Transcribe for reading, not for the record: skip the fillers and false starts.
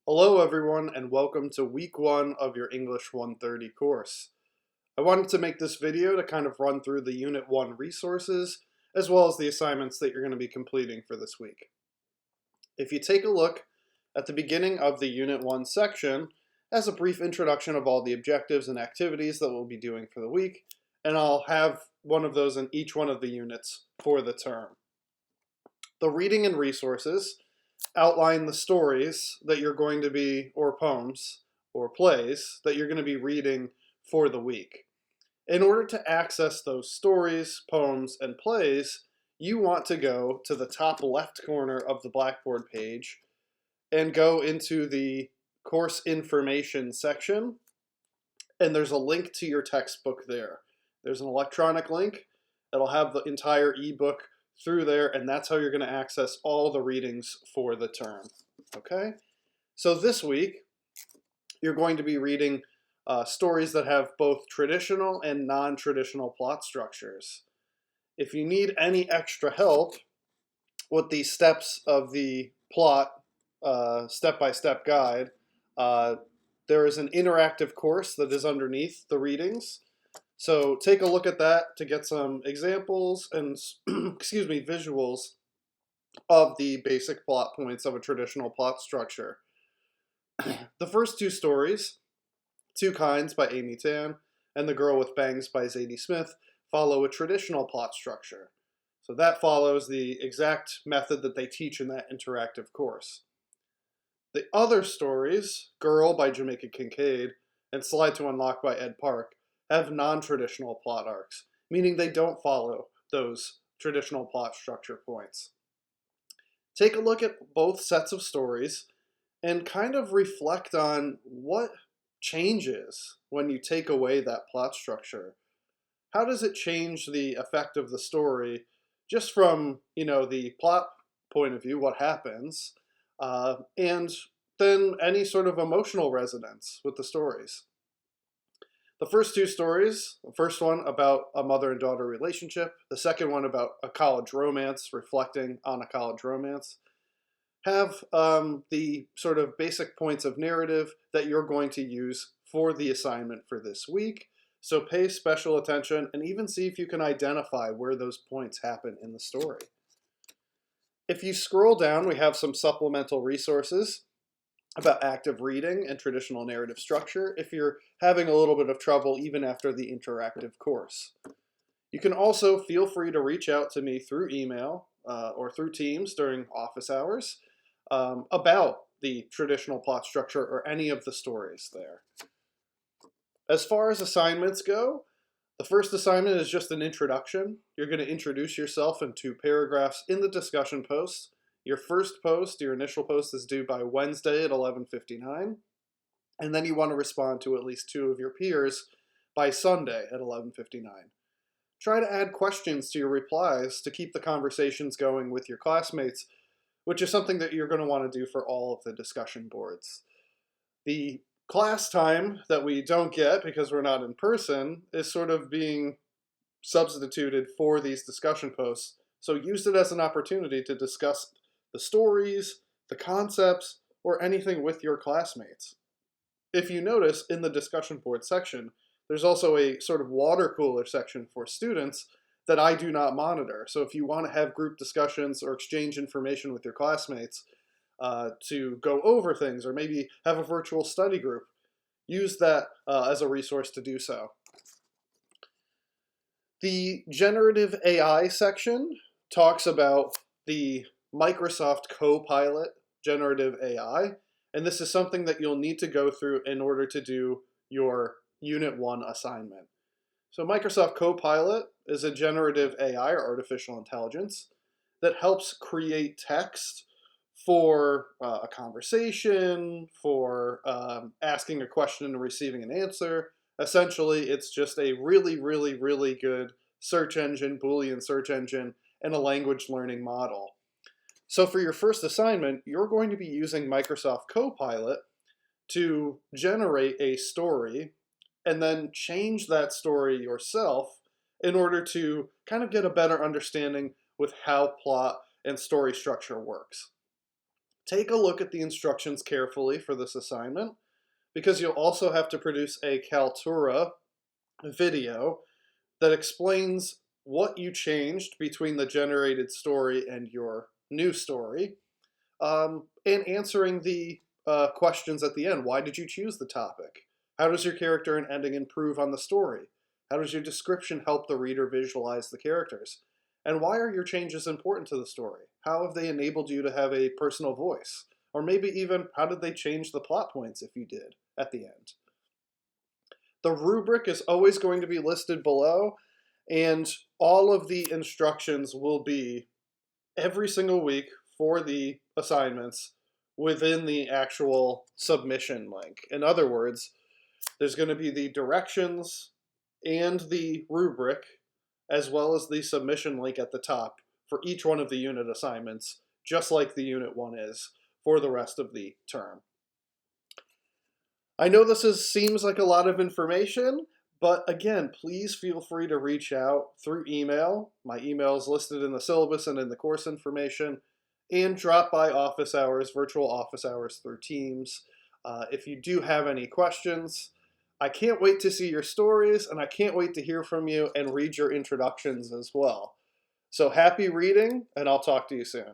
Hello everyone and welcome to week 1 of your English 130 course. I wanted to make this video to kind of run through the Unit 1 resources as well as the assignments that you're going to be completing for this week. If you take a look at the beginning of the Unit 1 section as a brief introduction of all the objectives and activities that we'll be doing for the week, and I'll have one of those in each one of the units for the term. The reading and resources outline the stories that you're going to be, or poems, or plays that you're going to be reading for the week. In order to access those stories, poems, and plays, you want to go to the top left corner of the Blackboard page and go into the course information section, and there's a link to your textbook there. There's an electronic link that'll have the entire ebook through there, and that's how you're going to access all the readings for the term. Okay? So this week, you're going to be reading stories that have both traditional and non-traditional plot structures. If you need any extra help with the steps of the plot step-by-step guide, there is an interactive course that is underneath the readings. So take a look at that to get some examples and visuals of the basic plot points of a traditional plot structure. The first two stories, Two Kinds by Amy Tan and The Girl with Bangs by Zadie Smith, follow a traditional plot structure. So that follows the exact method that they teach in that interactive course. The other stories, Girl by Jamaica Kincaid and Slide to Unlock by Ed Park, have non-traditional plot arcs, meaning they don't follow those traditional plot structure points. Take a look at both sets of stories and kind of reflect on what changes when you take away that plot structure. How does it change the effect of the story just from, the plot point of view, what happens, and then any sort of emotional resonance with the stories. The first two stories, the first one about a mother and daughter relationship, the second one about a college romance, reflecting on a college romance, have the sort of basic points of narrative that you're going to use for the assignment for this week. So pay special attention and even see if you can identify where those points happen in the story. If you scroll down, we have some supplemental resources about active reading and traditional narrative structure if you're having a little bit of trouble even after the interactive course. You can also feel free to reach out to me through email or through Teams during office hours about the traditional plot structure or any of the stories there. As far as assignments go, the first assignment is just an introduction. You're going to introduce yourself in 2 paragraphs in the discussion post. Your first post, your initial post, is due by Wednesday at 11:59, and then you want to respond to at least 2 of your peers by Sunday at 11:59. Try to add questions to your replies to keep the conversations going with your classmates, which is something that you're going to want to do for all of the discussion boards. The class time that we don't get because we're not in person is sort of being substituted for these discussion posts, so use it as an opportunity to discuss the stories, the concepts, or anything with your classmates. If you notice, in the discussion board section, there's also a sort of water cooler section for students that I do not monitor. So if you want to have group discussions or exchange information with your classmates to go over things, or maybe have a virtual study group, use that as a resource to do so. The generative AI section talks about the Microsoft Copilot generative AI, and this is something that you'll need to go through in order to do your Unit 1 assignment. So Microsoft Copilot is a generative AI, or artificial intelligence, that helps create text for a conversation, for asking a question and receiving an answer. Essentially, it's just a really, really, really good search engine, Boolean search engine, and a language learning model. So for your first assignment, you're going to be using Microsoft Copilot to generate a story and then change that story yourself in order to kind of get a better understanding with how plot and story structure works. take a look at the instructions carefully for this assignment, because you'll also have to produce a Kaltura video that explains what you changed between the generated story and your new story, and answering the questions at the end. Why did you choose the topic? How does your character and ending improve on the story? How does your description help the reader visualize the characters? And why are your changes important to the story? How have they enabled you to have a personal voice? Or maybe even, how did they change the plot points if you did at the end? The rubric is always going to be listed below, and all of the instructions will be every single week for the assignments within the actual submission link. In other words, there's going to be the directions and the rubric, as well as the submission link at the top for each one of the unit assignments, just like the Unit 1 is for the rest of the term. I know seems like a lot of information, but again, please feel free to reach out through email. My email is listed in the syllabus and in the course information, and drop by office hours, virtual office hours through Teams. If you do have any questions, I can't wait to see your stories, and I can't wait to hear from you and read your introductions as well. So happy reading, and I'll talk to you soon.